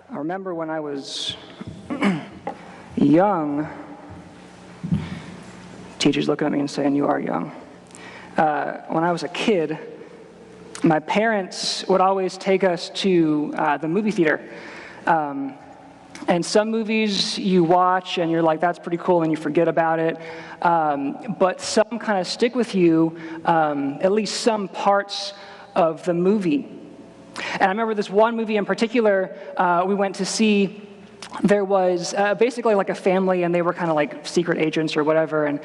I remember when I was young, teachers looking at me and saying, "You are young." When I was a kid, my parents would always take us to the movie theater. And some movies you watch and you're like, that's pretty cool, and you forget about it. But some kind of stick with you, at least some parts of the movie. And I remember this one movie in particular we went to see. There was basically like a family, and they were kind of like secret agents or whatever, and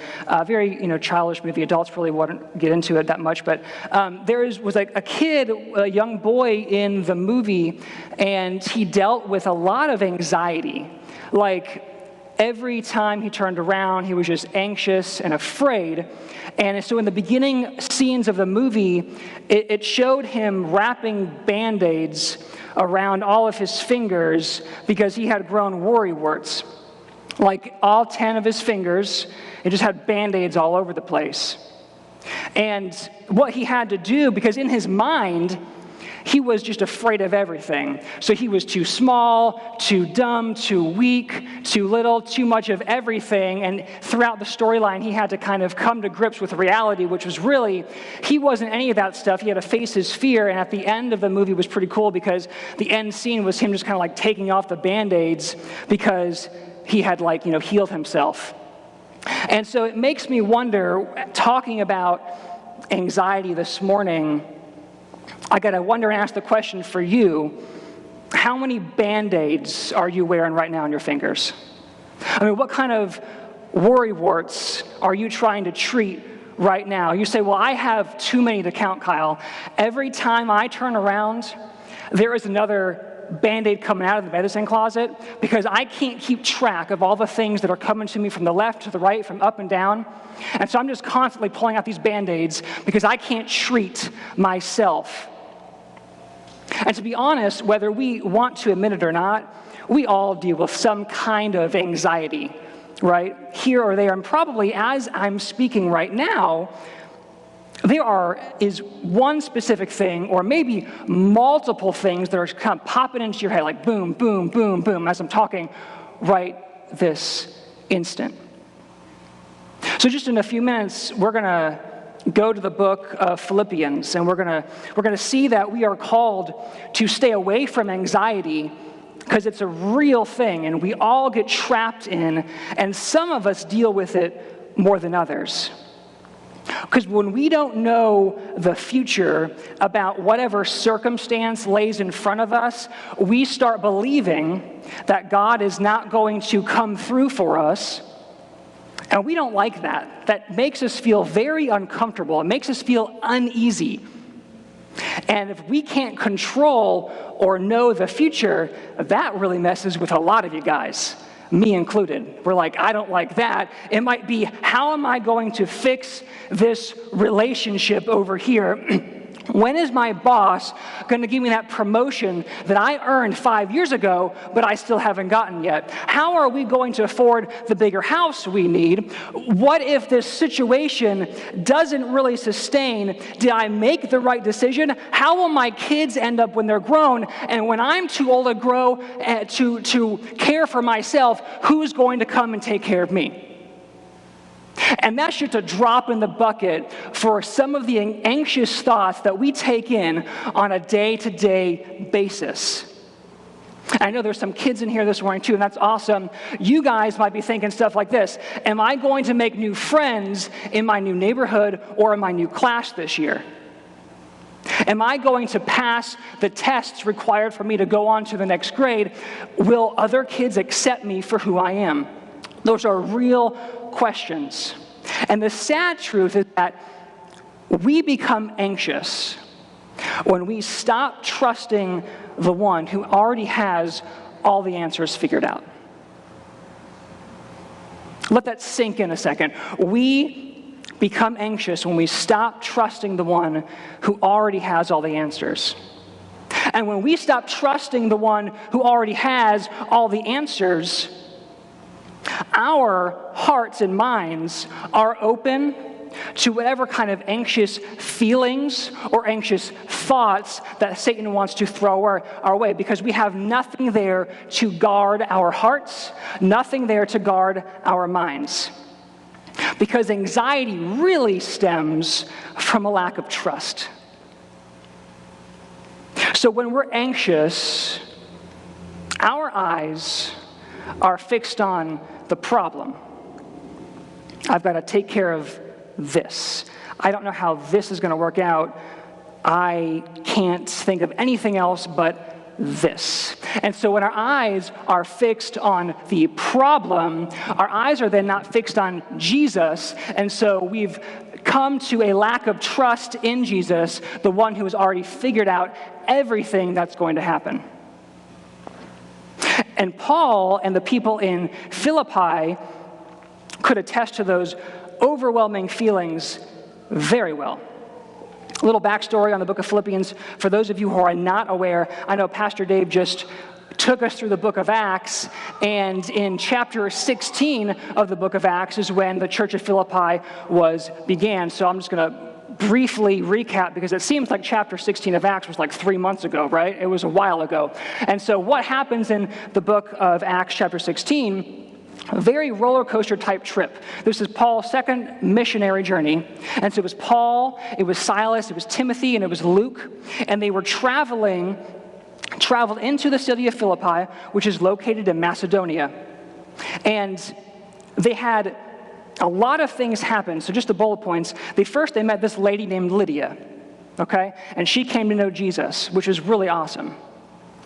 very childish movie. Adults probably wouldn't get into it that much, but there was like a kid, a young boy in the movie, and he dealt with a lot of anxiety. Like every time he turned around, he was just anxious and afraid. And so in the beginning scenes of the movie, it showed him wrapping Band-Aids around all of his fingers because he had grown worrywarts. Like all 10 of his fingers, it just had Band-Aids all over the place. And what he had to do, because in his mind, he was just afraid of everything. So he was too small, too dumb, too weak, too little, too much of everything. And throughout the storyline, he had to kind of come to grips with reality, which was really, he wasn't any of that stuff. He had to face his fear. And at the end of the movie was pretty cool because the end scene was him just kind of like taking off the Band-Aids because he had healed himself. And so it makes me wonder, talking about anxiety this morning, I got to wonder and ask the question for you, how many Band-Aids are you wearing right now on your fingers? I mean, what kind of worrywarts are you trying to treat right now? You say, well, I have too many to count, Kyle. Every time I turn around, there is another Band-Aid coming out of the medicine closet because I can't keep track of all the things that are coming to me from the left to the right, from up and down. And so I'm just constantly pulling out these Band-Aids because I can't treat myself. And to be honest, whether we want to admit it or not, we all deal with some kind of anxiety, right? Here or there. And probably as I'm speaking right now, is one specific thing, or maybe multiple things that are kind of popping into your head, like boom, boom, boom, boom, as I'm talking right this instant. So just in a few minutes, we're going to go to the book of Philippians, and we're going to see that we are called to stay away from anxiety because it's a real thing, and we all get trapped in, and some of us deal with it more than others. Because when we don't know the future about whatever circumstance lays in front of us, we start believing that God is not going to come through for us. And we don't like that. That makes us feel very uncomfortable. It makes us feel uneasy. And if we can't control or know the future, that really messes with a lot of you guys, me included. We're like, I don't like that. It might be, how am I going to fix this relationship over here? When is my boss going to give me that promotion that I earned 5 years ago, but I still haven't gotten yet? How are we going to afford the bigger house we need? What if this situation doesn't really sustain? Did I make the right decision? How will my kids end up when they're grown? And when I'm too old to grow to care for myself, who's going to come and take care of me? And that's just a drop in the bucket for some of the anxious thoughts that we take in on a day-to-day basis. I know there's some kids in here this morning too, and that's awesome. You guys might be thinking stuff like this: am I going to make new friends in my new neighborhood or in my new class this year? Am I going to pass the tests required for me to go on to the next grade? Will other kids accept me for who I am? Those are real questions. And the sad truth is that we become anxious when we stop trusting the one who already has all the answers figured out. Let that sink in a second. We become anxious when we stop trusting the one who already has all the answers. And when we stop trusting the one who already has all the answers, our hearts and minds are open to whatever kind of anxious feelings or anxious thoughts that Satan wants to throw our way, because we have nothing there to guard our hearts, nothing there to guard our minds. Because anxiety really stems from a lack of trust. So when we're anxious, our eyes are fixed on the problem. I've got to take care of this. I don't know how this is going to work out. I can't think of anything else but this. And so when our eyes are fixed on the problem, our eyes are then not fixed on Jesus. And so we've come to a lack of trust in Jesus, the one who has already figured out everything that's going to happen. And Paul and the people in Philippi could attest to those overwhelming feelings very well. A little backstory on the book of Philippians. For those of you who are not aware, I know Pastor Dave just took us through the book of Acts, and in chapter 16 of the book of Acts is when the church of Philippi began. So I'm just going to briefly recap, because it seems like chapter 16 of Acts was like 3 months ago, right? It was a while ago. And so what happens in the book of Acts chapter 16, a very roller coaster type trip. This is Paul's second missionary journey. And so it was Paul, it was Silas, it was Timothy, and it was Luke. And they were traveled into the city of Philippi, which is located in Macedonia. And they had a lot of things happen. So just the bullet points. They met this lady named Lydia, okay? And she came to know Jesus, which is really awesome.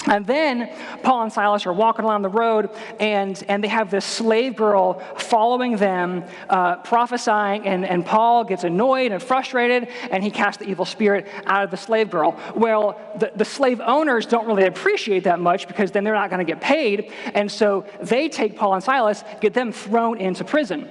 And then Paul and Silas are walking along the road, and they have this slave girl following them, prophesying, and Paul gets annoyed and frustrated, and he casts the evil spirit out of the slave girl. Well, the slave owners don't really appreciate that much, because then they're not going to get paid, and so they take Paul and Silas, get them thrown into prison.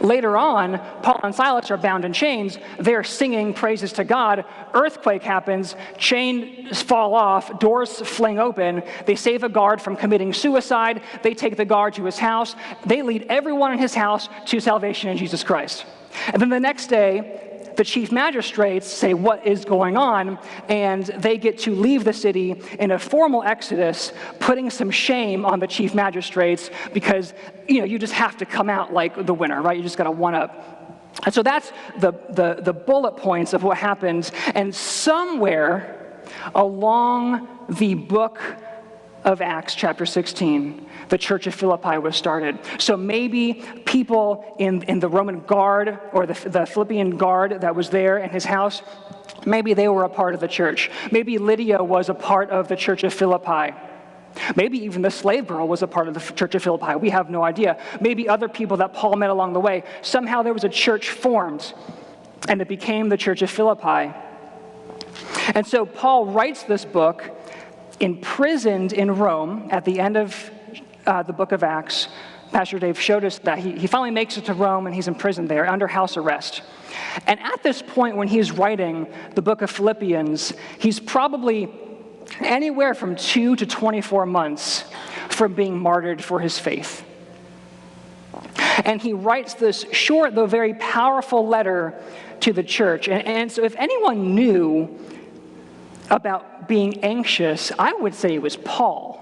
Later on, Paul and Silas are bound in chains. They're singing praises to God. Earthquake happens. Chains fall off. Doors fling open. They save a guard from committing suicide. They take the guard to his house. They lead everyone in his house to salvation in Jesus Christ. And then the next day, the chief magistrates say, what is going on? And they get to leave the city in a formal exodus, putting some shame on the chief magistrates, because, you just have to come out like the winner, right? You just got to one up. And so that's the bullet points of what happens. And somewhere along the book of Acts, chapter 16, the church of Philippi was started. So maybe people in the Roman guard, or the Philippian guard that was there in his house, maybe they were a part of the church. Maybe Lydia was a part of the church of Philippi. Maybe even the slave girl was a part of the church of Philippi. We have no idea. Maybe other people that Paul met along the way. Somehow there was a church formed, and it became the church of Philippi. And so Paul writes this book imprisoned in Rome at the end of the book of Acts. Pastor Dave showed us that he finally makes it to Rome, and he's imprisoned there under house arrest. And at this point, when he's writing the book of Philippians, he's probably anywhere from 2 to 24 months from being martyred for his faith. And he writes this short, though very powerful letter to the church. And so if anyone knew about being anxious, I would say it was Paul.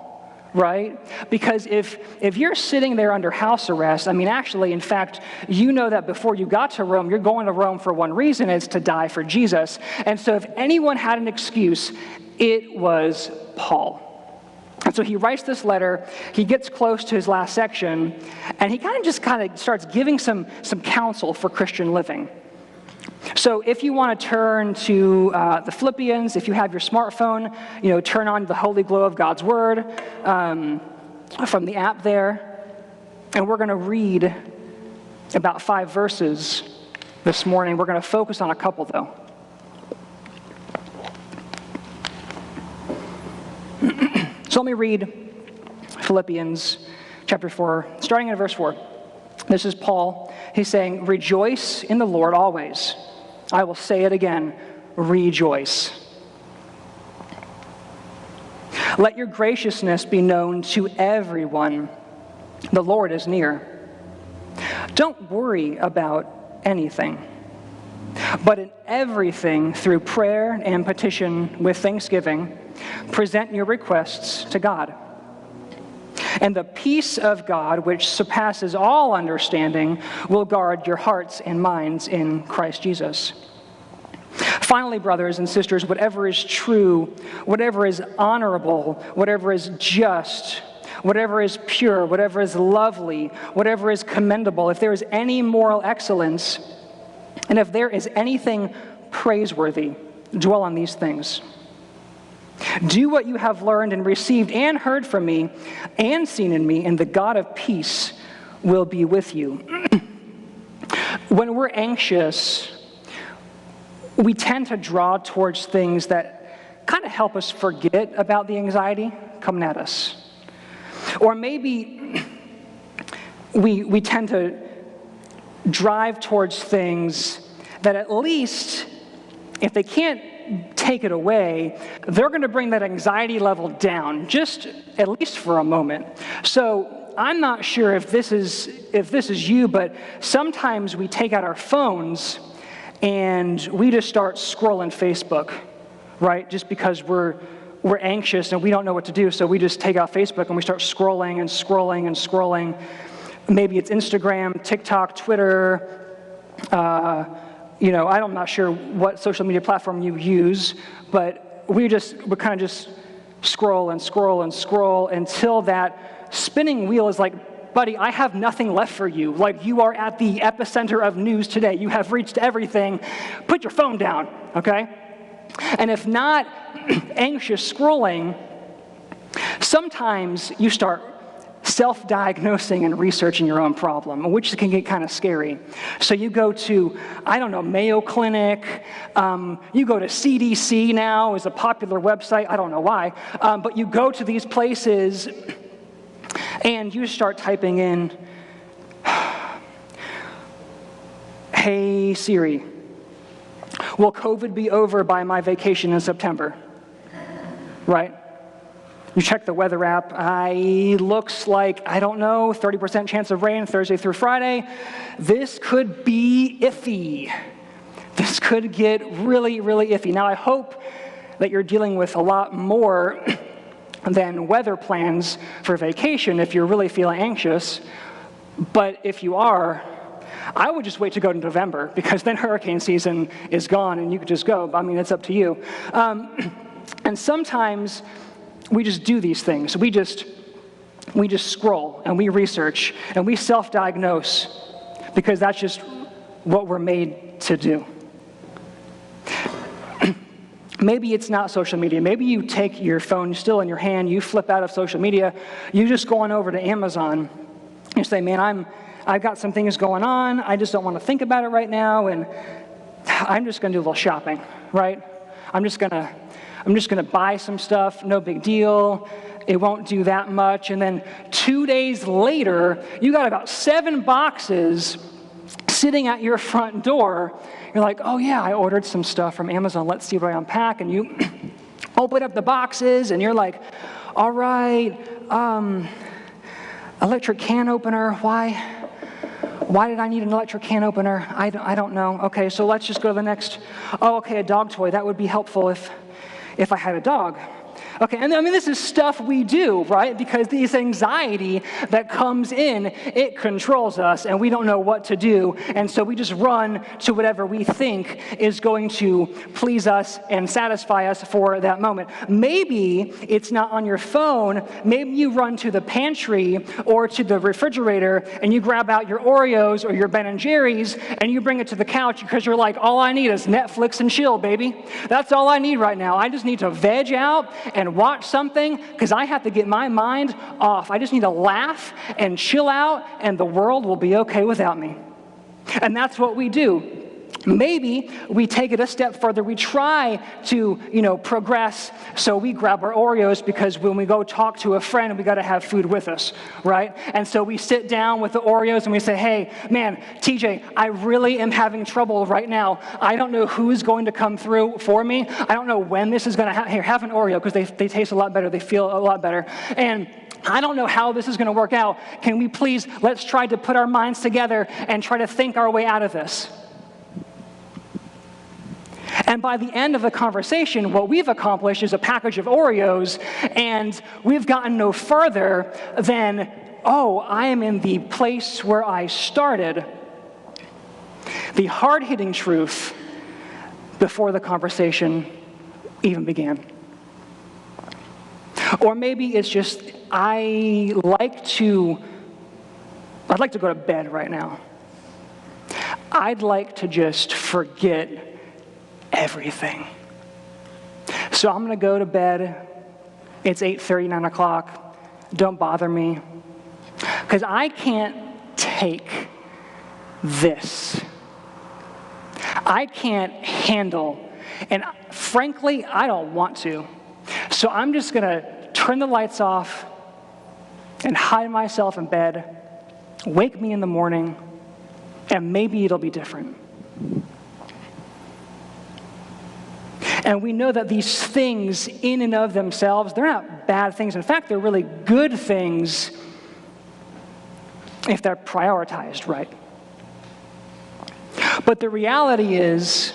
Right? Because if you're sitting there under house arrest, actually, in fact, you know that before you got to Rome, you're going to Rome for one reason, it's to die for Jesus. And so if anyone had an excuse, it was Paul. And so he writes this letter, he gets close to his last section, and he kind of starts giving some counsel for Christian living. So if you want to turn to the Philippians, if you have your smartphone, turn on the Holy Glow of God's Word from the app there. And we're going to read about 5 verses this morning. We're going to focus on a couple, though. So let me read Philippians chapter 4, starting in verse 4. This is Paul. He's saying, "Rejoice in the Lord always. I will say it again, rejoice. Let your graciousness be known to everyone. The Lord is near. Don't worry about anything. But in everything, through prayer and petition with thanksgiving, present your requests to God. And the peace of God, which surpasses all understanding, will guard your hearts and minds in Christ Jesus. Finally, brothers and sisters, whatever is true, whatever is honorable, whatever is just, whatever is pure, whatever is lovely, whatever is commendable, if there is any moral excellence, and if there is anything praiseworthy, dwell on these things. Do what you have learned and received and heard from me and seen in me, and the God of peace will be with you. When we're anxious, we tend to draw towards things that kind of help us forget about the anxiety coming at us. Or maybe we tend to drive towards things that at least, if they can't take it away, they're going to bring that anxiety level down, just at least for a moment. So I'm not sure if this is you, but sometimes we take out our phones and we just start scrolling Facebook, right? Just because we're anxious and we don't know what to do, so we just take out Facebook and we start scrolling and scrolling and scrolling. Maybe it's Instagram, TikTok, Twitter. I'm not sure what social media platform you use, but we kind of just scroll and scroll and scroll until that spinning wheel is like, buddy, I have nothing left for you. Like, you are at the epicenter of news today. You have reached everything. Put your phone down, okay? And if not anxious scrolling, sometimes you start self-diagnosing and researching your own problem, which can get kind of scary. So you go to, Mayo Clinic, you go to CDC now, is a popular website, I don't know why, but you go to these places and you start typing in, "Hey Siri, will COVID be over by my vacation in September?" Right? You check the weather app. Looks like, 30% chance of rain Thursday through Friday. This could be iffy. This could get really, really iffy. Now, I hope that you're dealing with a lot more than weather plans for vacation if you're really feeling anxious. But if you are, I would just wait to go to November, because then hurricane season is gone and you could just go. I mean, it's up to you. And sometimes we just do these things. We just scroll and we research and we self-diagnose, because that's just what we're made to do. Maybe it's not social media. Maybe you take your phone still in your hand, you flip out of social media, you just go on over to Amazon. You say, man, I've got some things going on. I just don't want to think about it right now, and I'm just going to do a little shopping, right? I'm just going to buy some stuff, no big deal. It won't do that much. And then 2 days later, you got about 7 boxes sitting at your front door. You're like, oh yeah, I ordered some stuff from Amazon. Let's see what I unpack. And you open up the boxes and you're like, all right, electric can opener. Why did I need an electric can opener? I don't know. Okay, so let's just go to the next. Oh, okay, a dog toy. That would be helpful if I had a dog. Okay, and this is stuff we do, right? Because this anxiety that comes in, it controls us, and we don't know what to do. And so we just run to whatever we think is going to please us and satisfy us for that moment. Maybe it's not on your phone. Maybe you run to the pantry or to the refrigerator, and you grab out your Oreos or your Ben & Jerry's, and you bring it to the couch because you're like, all I need is Netflix and chill, baby. That's all I need right now. I just need to veg out and watch something, because I have to get my mind off. I just need to laugh and chill out, and the world will be okay without me. And that's what we do. Maybe we take it a step further. We try to, progress. So we grab our Oreos because when we go talk to a friend, we got to have food with us, right? And so we sit down with the Oreos and we say, hey, man, TJ, I really am having trouble right now. I don't know who's going to come through for me. I don't know when this is going to happen. Here, have an Oreo, because they taste a lot better. They feel a lot better. And I don't know how this is going to work out. Can we please, let's try to put our minds together and try to think our way out of this. And by the end of the conversation, what we've accomplished is a package of Oreos, and we've gotten no further than, oh, I am in the place where I started. The hard-hitting truth before the conversation even began. Or maybe it's just, I'd like to go to bed right now. I'd like to just forget everything. So I'm going to go to bed. It's 8:30, 9 o'clock. Don't bother me. Because I can't take this. I can't handle, and frankly, I don't want to. So I'm just going to turn the lights off and hide myself in bed, wake me in the morning, and maybe it'll be different. And we know that these things in and of themselves, they're not bad things. In fact, they're really good things if they're prioritized right. But the reality is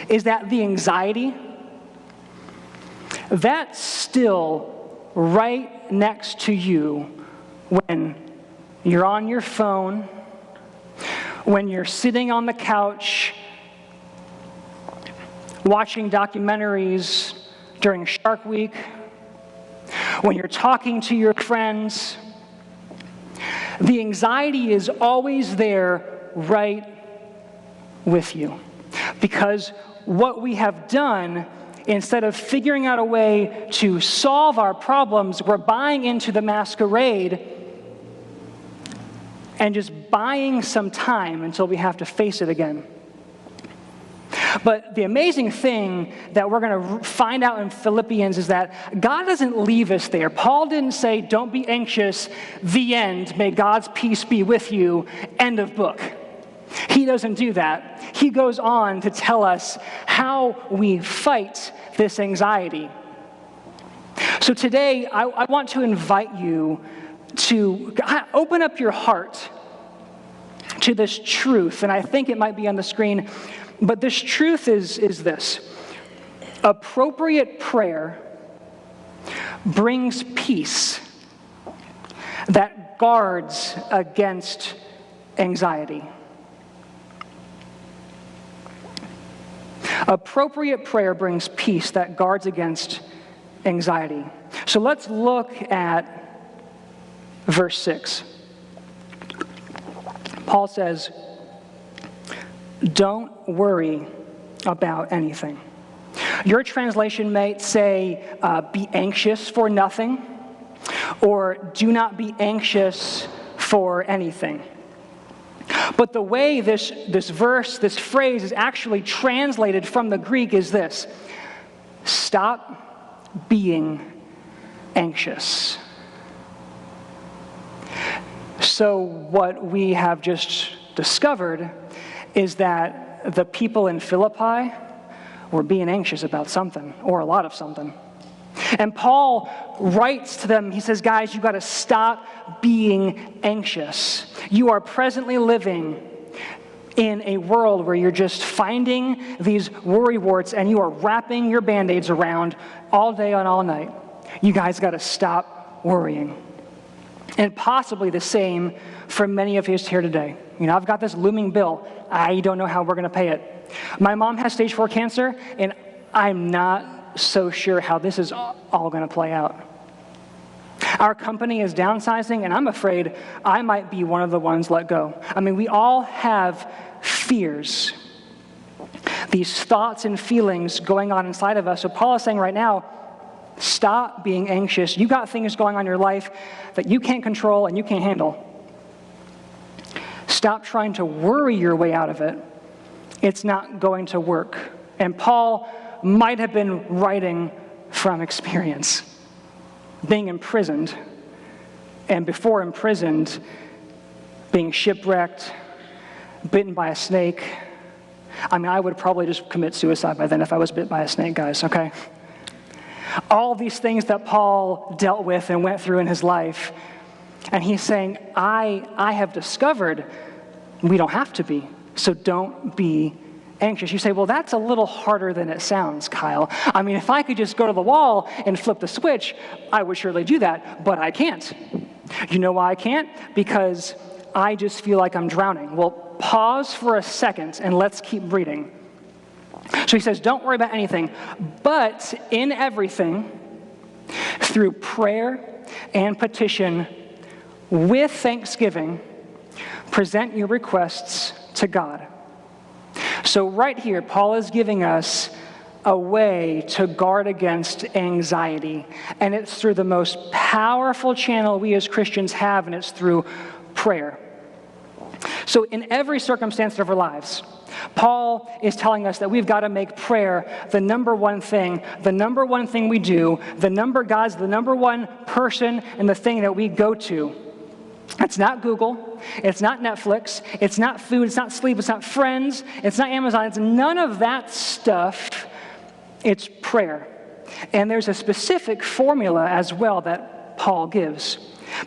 that the anxiety, that's still right next to you when you're on your phone, when you're sitting on the couch, watching documentaries during Shark Week, when you're talking to your friends. The anxiety is always there right with you. Because what we have done, instead of figuring out a way to solve our problems, we're buying into the masquerade and just buying some time until we have to face it again. But the amazing thing that we're going to find out in Philippians is that God doesn't leave us there. Paul didn't say, don't be anxious, the end, may God's peace be with you, end of book. He doesn't do that. He goes on to tell us how we fight this anxiety. So today, I want to invite you to open up your heart to this truth, and I think it might be on the screen. But this truth is this. Appropriate prayer brings peace that guards against anxiety. Appropriate prayer brings peace that guards against anxiety. So let's look at verse 6. Paul says, don't worry about anything. Your translation might say, be anxious for nothing, or do not be anxious for anything. But the way this phrase is actually translated from the Greek is this: stop being anxious. So what we have just discovered is that the people in Philippi were being anxious about something, or a lot of something. And Paul writes to them, he says, guys, you got to stop being anxious. You are presently living in a world where you're just finding these worry warts and you are wrapping your Band-Aids around all day and all night. You guys got to stop worrying. And possibly the same for many of us here today. You know, I've got this looming bill. I don't know how we're going to pay it. My mom has stage 4 cancer, and I'm not so sure how this is all going to play out. Our company is downsizing, and I'm afraid I might be one of the ones let go. I mean, we all have fears, these thoughts and feelings going on inside of us. So Paul is saying right now, stop being anxious. You got things going on in your life that you can't control and you can't handle. Stop trying to worry your way out of it. It's not going to work. And Paul might have been writing from experience, being imprisoned, and before imprisoned, being shipwrecked, bitten by a snake. I mean, I would probably just commit suicide by then if I was bit by a snake, guys, okay? All these things that Paul dealt with and went through in his life. And he's saying, I have discovered we don't have to be, so don't be anxious. You say, well, that's a little harder than it sounds, Kyle. I mean, if I could just go to the wall and flip the switch, I would surely do that, but I can't. You know why I can't? Because I just feel like I'm drowning. Well, pause for a second and let's keep reading. So he says, don't worry about anything, but in everything, through prayer and petition, with thanksgiving, present your requests to God. So right here, Paul is giving us a way to guard against anxiety. And it's through the most powerful channel we as Christians have, and it's through prayer. So in every circumstance of our lives, Paul is telling us that we've got to make prayer the number one thing we do, God's the number one person and the thing that we go to. It's not Google, it's not Netflix, it's not food, it's not sleep, it's not friends, it's not Amazon, it's none of that stuff. It's prayer. And there's a specific formula as well that Paul gives.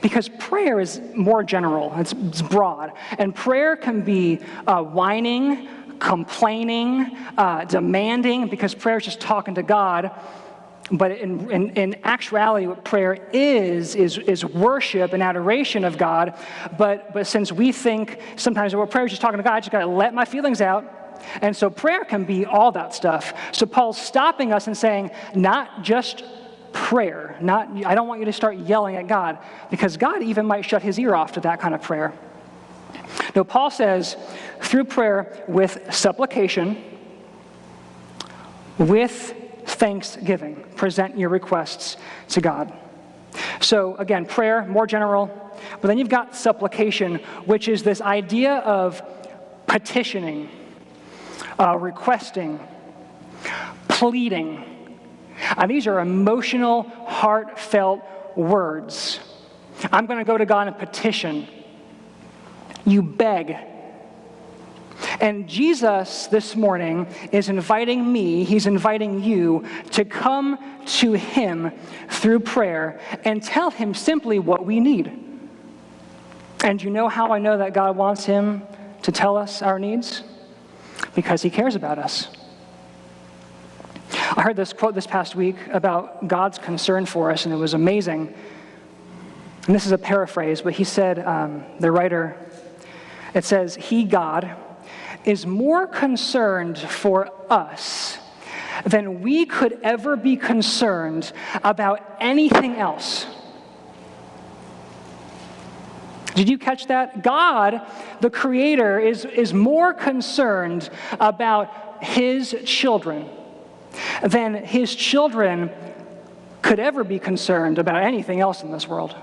Because prayer is more general, it's broad. And prayer can be whining, complaining, demanding, because prayer is just talking to God. But in actuality, what prayer is worship and adoration of God. But since we think sometimes, well, prayer is just talking to God, I just got to let my feelings out. And so prayer can be all that stuff. So Paul's stopping us and saying, not just prayer. I don't want you to start yelling at God, because God even might shut his ear off to that kind of prayer. No, Paul says, through prayer with supplication, with thanksgiving, present your requests to God. So again, prayer, more general, but then you've got supplication, which is this idea of petitioning, requesting, pleading. These are emotional, heartfelt words. I'm going to go to God and petition. You beg. And Jesus this morning is inviting me, he's inviting you to come to him through prayer and tell him simply what we need. And you know how I know that God wants him to tell us our needs? Because he cares about us. I heard this quote this past week about God's concern for us, and it was amazing. And this is a paraphrase, but he said, the writer, it says, he, God, is more concerned for us than we could ever be concerned about anything else. Did you catch that? God, the Creator, is more concerned about his children than his children could ever be concerned about anything else in this world.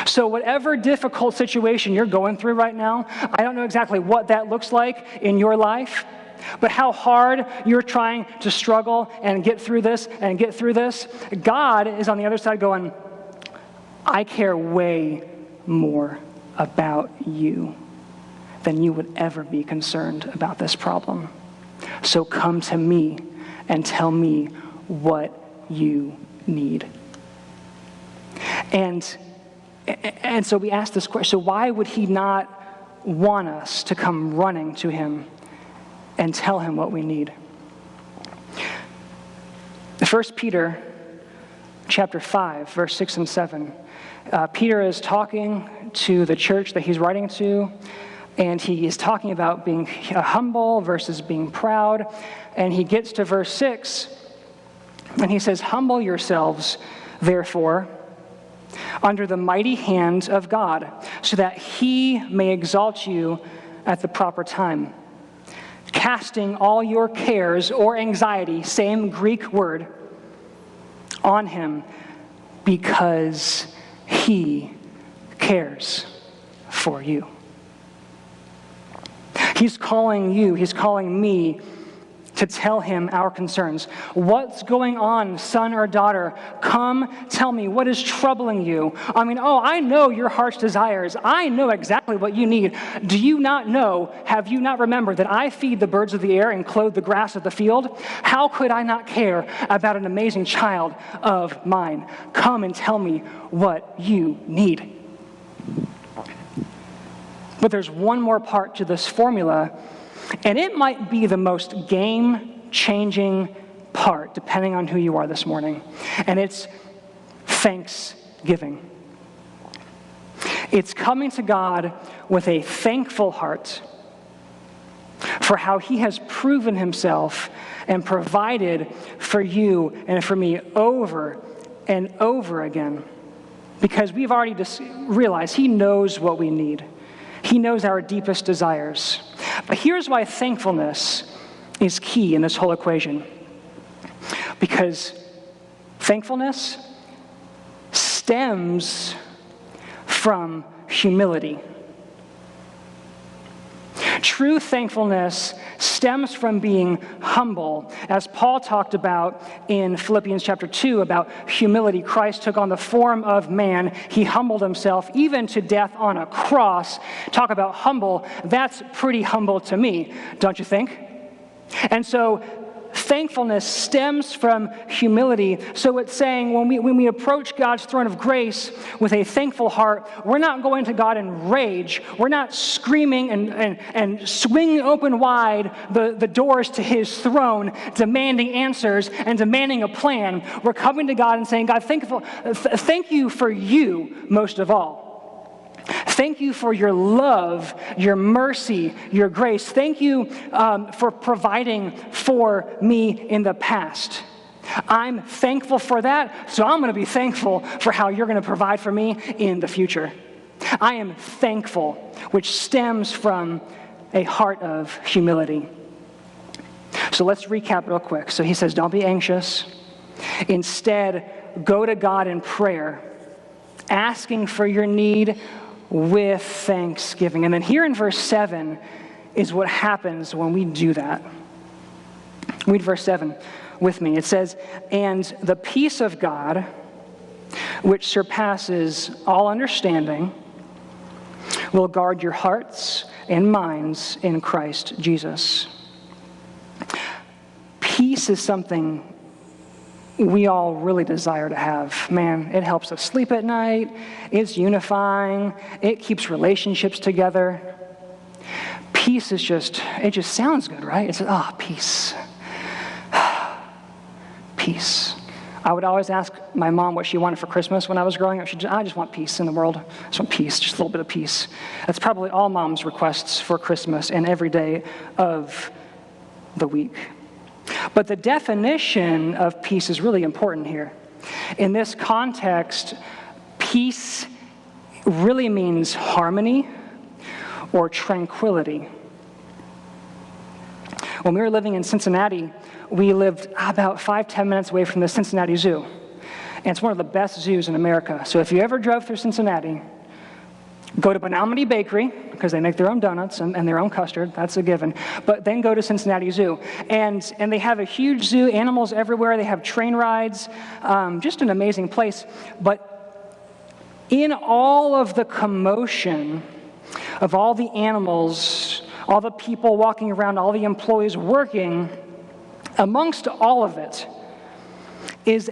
So whatever difficult situation you're going through right now, I don't know exactly what that looks like in your life, but how hard you're trying to struggle and get through this, God is on the other side going, I care way more about you than you would ever be concerned about this problem. So come to me and tell me what you need. And so we ask this question, so why would he not want us to come running to him and tell him what we need? 1 Peter chapter 5, verse 6 and 7. Peter is talking to the church that he's writing to, and he is talking about being humble versus being proud. And he gets to verse 6, and he says, humble yourselves, therefore, under the mighty hand of God, so that he may exalt you at the proper time, casting all your cares or anxiety, same Greek word, on him, because he cares for you. He's calling you, he's calling me to tell him our concerns. What's going on, son or daughter? Come tell me, what is troubling you? I know your heart's desires. I know exactly what you need. Do you not know, have you not remembered that I feed the birds of the air and clothe the grass of the field? How could I not care about an amazing child of mine? Come and tell me what you need. But there's one more part to this formula, and it might be the most game-changing part, depending on who you are this morning. And it's thanksgiving. It's coming to God with a thankful heart for how he has proven himself and provided for you and for me over and over again. Because we've already realized he knows what we need. He knows our deepest desires. But here's why thankfulness is key in this whole equation. Because thankfulness stems from humility. True thankfulness stems from being humble. As Paul talked about in Philippians chapter 2 about humility, Christ took on the form of man. He humbled himself even to death on a cross. Talk about humble. That's pretty humble to me, don't you think? And so thankfulness stems from humility. So it's saying when we approach God's throne of grace with a thankful heart, we're not going to God in rage. We're not screaming and swinging open wide the doors to his throne, demanding answers and demanding a plan. We're coming to God and saying, God, thank you for you most of all. Thank you for your love, your mercy, your grace. Thank you for providing for me in the past. I'm thankful for that, so I'm going to be thankful for how you're going to provide for me in the future. I am thankful, which stems from a heart of humility. So let's recap real quick. So he says, don't be anxious. Instead, go to God in prayer, asking for your need with thanksgiving. And then here in verse 7 is what happens when we do that. Read verse 7 with me. It says, and the peace of God, which surpasses all understanding, will guard your hearts and minds in Christ Jesus. Peace is something we all really desire to have. Man, it helps us sleep at night. It's unifying. It keeps relationships together. Peace is it just sounds good, right? It's, peace. Peace. I would always ask my mom what she wanted for Christmas when I was growing up. I just want peace in the world. I just want peace, just a little bit of peace. That's probably all mom's requests for Christmas and every day of the week. But the definition of peace is really important here. In this context, peace really means harmony or tranquility. When we were living in Cincinnati, we lived about 5-10 minutes away from the Cincinnati Zoo. And it's one of the best zoos in America. So if you ever drove through Cincinnati, go to Menominee Bakery, because they make their own donuts and their own custard. That's a given. But then go to Cincinnati Zoo. And they have a huge zoo, animals everywhere. They have train rides. Just an amazing place. But in all of the commotion of all the animals, all the people walking around, all the employees working, amongst all of it is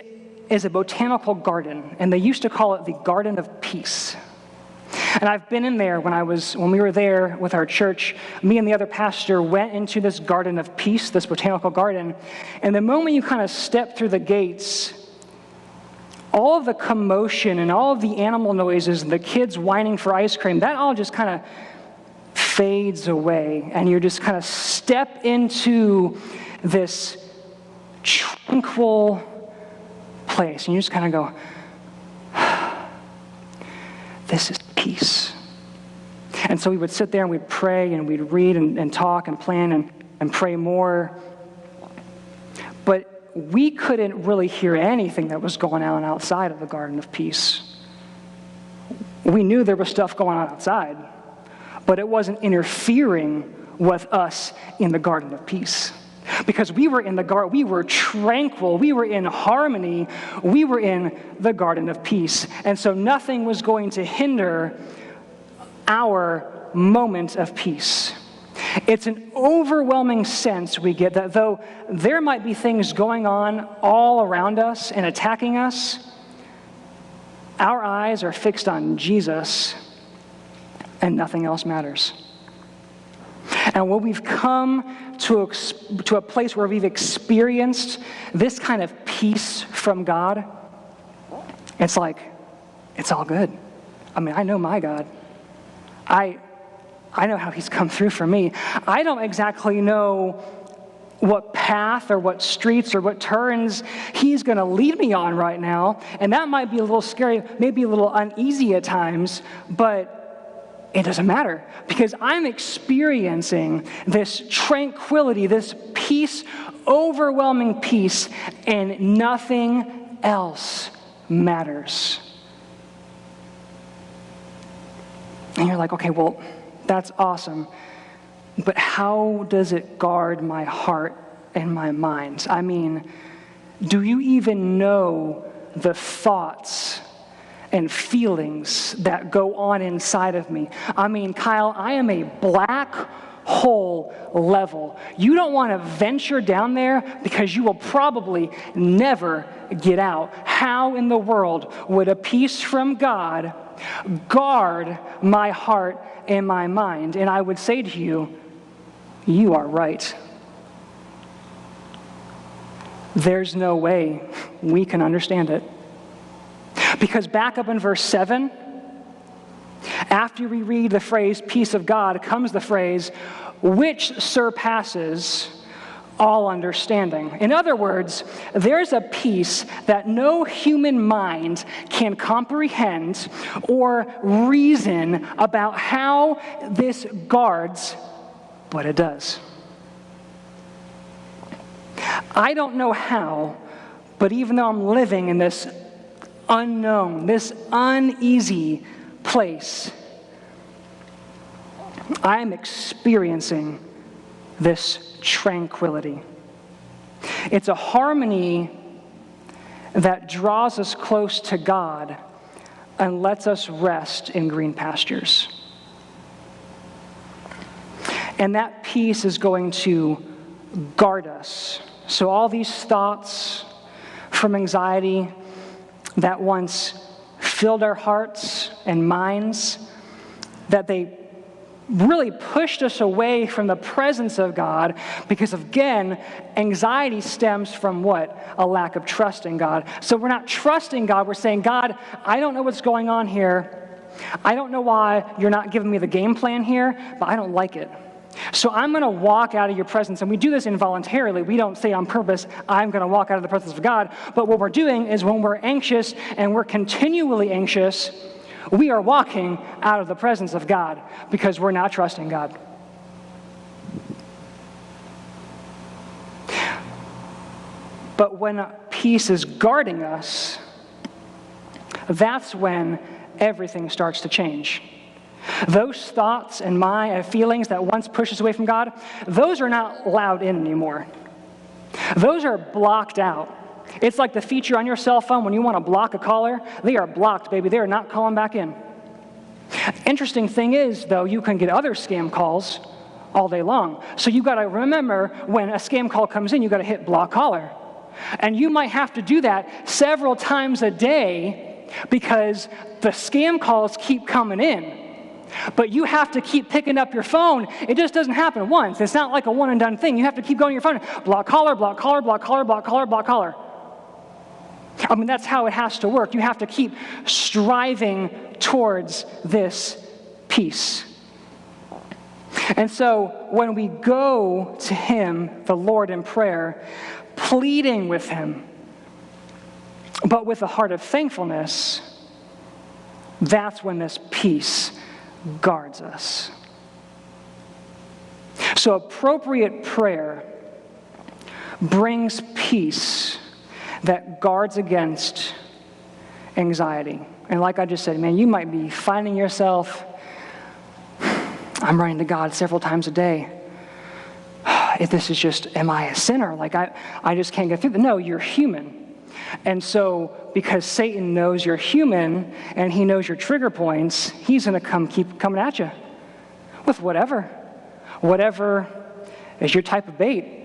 a botanical garden. And they used to call it the Garden of Peace. And I've been in there when we were there with our church. Me and the other pastor went into this Garden of Peace, this botanical garden. And the moment you kind of step through the gates, all of the commotion and all of the animal noises and the kids whining for ice cream, that all just kind of fades away. And you just kind of step into this tranquil place. And you just kind of go, this is peace. And so we would sit there and we'd pray and we'd read and talk and plan and pray more. But we couldn't really hear anything that was going on outside of the Garden of Peace. We knew there was stuff going on outside, but it wasn't interfering with us in the Garden of Peace. Because we were in the garden, we were tranquil, we were in harmony, we were in the garden of peace. And so nothing was going to hinder our moment of peace. It's an overwhelming sense we get that though there might be things going on all around us and attacking us, our eyes are fixed on Jesus and nothing else matters. And when we've come to a place where we've experienced this kind of peace from God, it's like, it's all good. I mean, I know my God. I know how he's come through for me. I don't exactly know what path or what streets or what turns he's going to lead me on right now. And that might be a little scary, maybe a little uneasy at times, but it doesn't matter because I'm experiencing this tranquility, this peace, overwhelming peace, and nothing else matters. And you're like, okay, well, that's awesome, but how does it guard my heart and my mind? I mean, do you even know the thoughts and feelings that go on inside of me? I mean, Kyle, I am a black hole level. You don't want to venture down there because you will probably never get out. How in the world would a peace from God guard my heart and my mind? And I would say to you, you are right. There's no way we can understand it. Because back up in verse 7, after we read the phrase peace of God, comes the phrase which surpasses all understanding. In other words, there's a peace that no human mind can comprehend or reason about how this guards what it does. I don't know how, but even though I'm living in this unknown, this uneasy place, I am experiencing this tranquility. It's a harmony that draws us close to God and lets us rest in green pastures. And that peace is going to guard us. So all these thoughts from anxiety that once filled our hearts and minds, that they really pushed us away from the presence of God because, again, anxiety stems from what? A lack of trust in God. So we're not trusting God. We're saying, God, I don't know what's going on here. I don't know why you're not giving me the game plan here, but I don't like it. So I'm going to walk out of your presence. And we do this involuntarily. We don't say on purpose, I'm going to walk out of the presence of God. But what we're doing is when we're anxious and we're continually anxious, we are walking out of the presence of God because we're not trusting God. But when peace is guarding us, that's when everything starts to change. Those thoughts and my feelings that once pushed us away from God, those are not allowed in anymore. Those are blocked out. It's like the feature on your cell phone when you want to block a caller. They are blocked, baby. They are not calling back in. Interesting thing is, though, you can get other scam calls all day long. So you got to remember when a scam call comes in, you got to hit block caller. And you might have to do that several times a day because the scam calls keep coming in. But you have to keep picking up your phone. It just doesn't happen once. It's not like a one and done thing. You have to keep going to your phone. Block caller, block caller, block caller, block caller, block caller. I mean, that's how it has to work. You have to keep striving towards this peace. And so when we go to him, the Lord, in prayer, pleading with him, but with a heart of thankfulness, that's when this peace guards us. So appropriate prayer brings peace that guards against anxiety. And like I just said, man, you might be finding yourself, I'm running to God several times a day. this is just, am I a sinner? Like, I just can't get through that. No, you're human. And so because Satan knows you're human and he knows your trigger points, he's going to keep coming at you with whatever is your type of bait.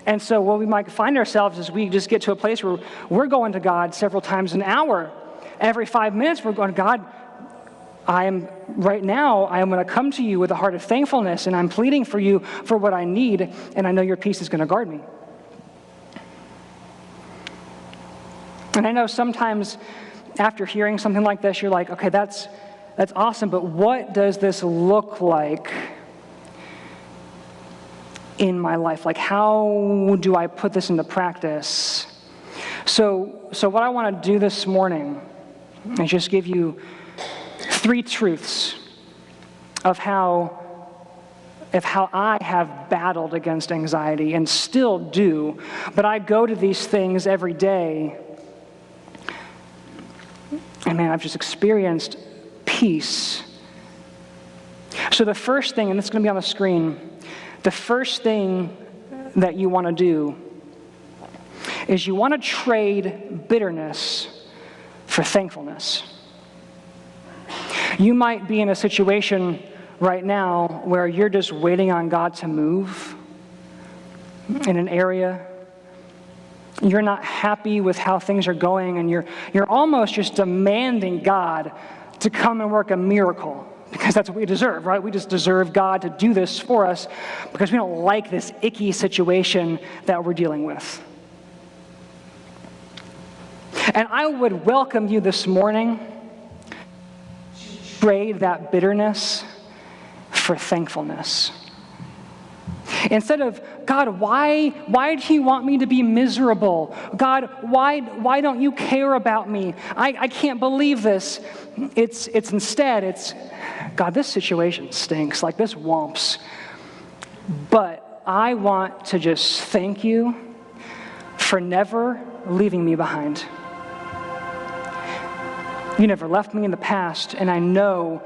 And so what we might find ourselves is we just get to a place where we're going to God several times an hour. Every 5 minutes we're going, God, I am going to come to you with a heart of thankfulness, and I'm pleading for you for what I need, and I know your peace is going to guard me. And I know sometimes after hearing something like this, you're like, okay, that's awesome, but what does this look like in my life? Like, how do I put this into practice? So what I want to do this morning is just give you 3 truths of how I have battled against anxiety and still do, but I go to these things every day, and man, I've just experienced peace. So the first thing, and it's going to be on the screen, the first thing that you want to do is you want to trade bitterness for thankfulness. You might be in a situation right now where you're just waiting on God to move in an area. You're not happy with how things are going, and you're almost just demanding God to come and work a miracle. Because that's what we deserve, right? We just deserve God to do this for us because we don't like this icky situation that we're dealing with. And I would welcome you this morning to trade that bitterness for thankfulness. Instead of, God, why do you want me to be miserable? God, why don't you care about me? I can't believe this. It's instead, God, this situation stinks, like this whomps. But I want to just thank you for never leaving me behind. You never left me in the past, and I know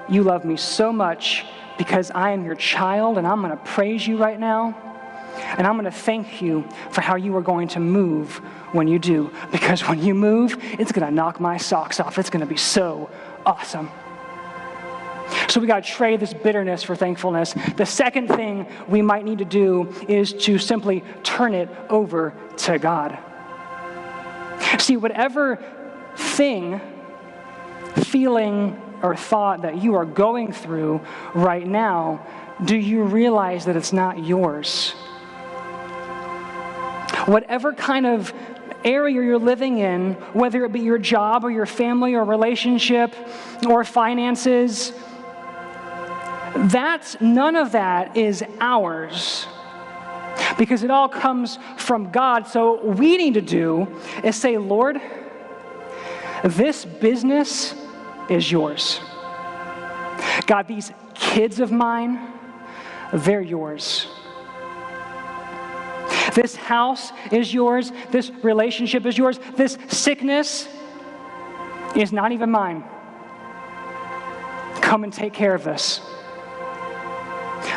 you love me so much because I am your child, and I'm going to praise you right now. And I'm going to thank you for how you are going to move when you do. Because when you move, it's going to knock my socks off. It's going to be so awesome. So we got to trade this bitterness for thankfulness. The second thing we might need to do is to simply turn it over to God. See, whatever thing, feeling, or thought that you are going through right now, do you realize that it's not yours? Whatever kind of area you're living in, whether it be your job or your family or relationship or finances, none of that is ours because it all comes from God. So what we need to do is say, Lord, this business is yours. God, these kids of mine, they're yours. This house is yours. This relationship is yours. This sickness is not even mine. Come and take care of this.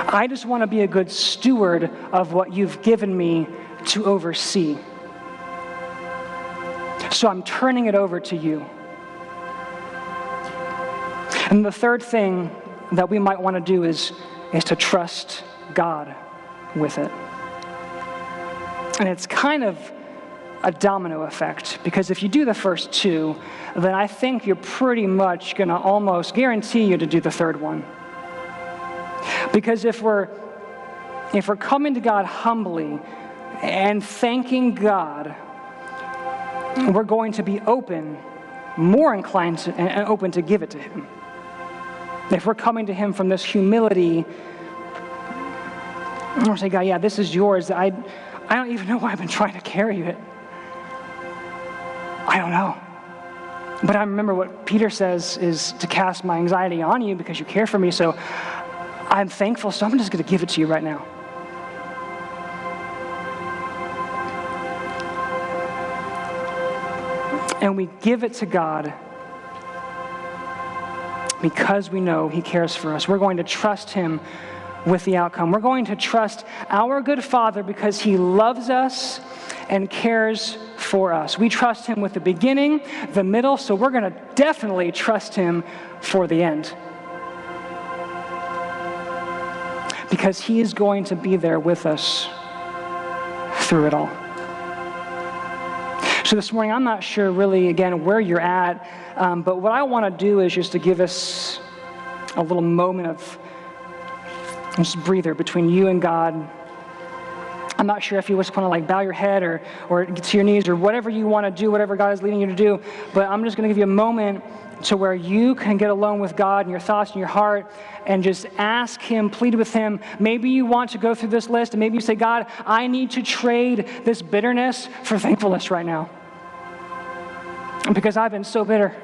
I just want to be a good steward of what you've given me to oversee. So I'm turning it over to you. And the third thing that we might want to do is to trust God with it. And it's kind of a domino effect, because if you do the first two, then I think you're pretty much going to almost guarantee you to do the third one. Because if we're coming to God humbly and thanking God, we're going to be more inclined and open to give it to Him. If we're coming to Him from this humility, we're saying, God, yeah, this is yours. I don't even know why I've been trying to carry it. I don't know. But I remember what Peter says is to cast my anxiety on you because you care for me. So I'm thankful, so I'm just going to give it to you right now. And we give it to God because we know He cares for us. We're going to trust Him with the outcome. We're going to trust our good Father because he loves us and cares for us. We trust him with the beginning, the middle, so we're going to definitely trust him for the end. Because he is going to be there with us through it all. So this morning, I'm not sure really, again, where you're at, but what I want to do is just to give us a little moment of just breather between you and God. I'm not sure if you just want to like bow your head or get to your knees or whatever you want to do, whatever God is leading you to do, but I'm just going to give you a moment to where you can get alone with God and your thoughts and your heart and just ask him, plead with him. Maybe you want to go through this list and maybe you say, God, I need to trade this bitterness for thankfulness right now. Because I've been so bitter.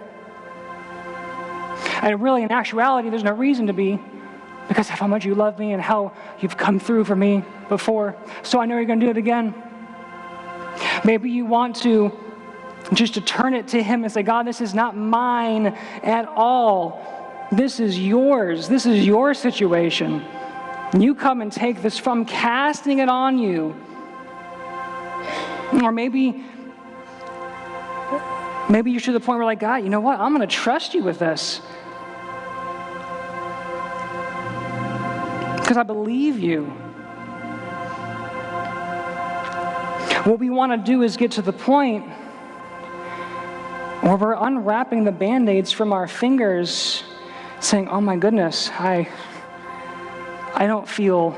And really, in actuality, there's no reason to be, because of how much you love me and how you've come through for me before. So I know you're going to do it again. Maybe you want to just to turn it to him and say, God, this is not mine at all. This is yours. This is your situation. You come and take this from casting it on you. Or maybe you're to the point where like, God, you know what? I'm going to trust you with this. Because I believe you. What we want to do is get to the point where we're unwrapping the Band-Aids from our fingers, saying, oh my goodness, I don't feel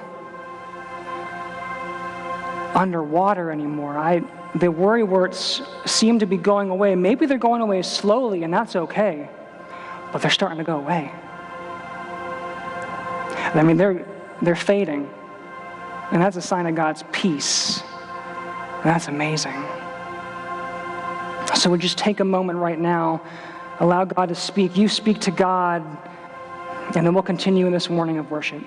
underwater anymore. The worry words seem to be going away. Maybe they're going away slowly, and that's okay, but they're starting to go away. I mean, they're fading, and that's a sign of God's peace, and that's amazing. So we'll just take a moment right now, allow God to speak. You speak to God, and then we'll continue in this morning of worship.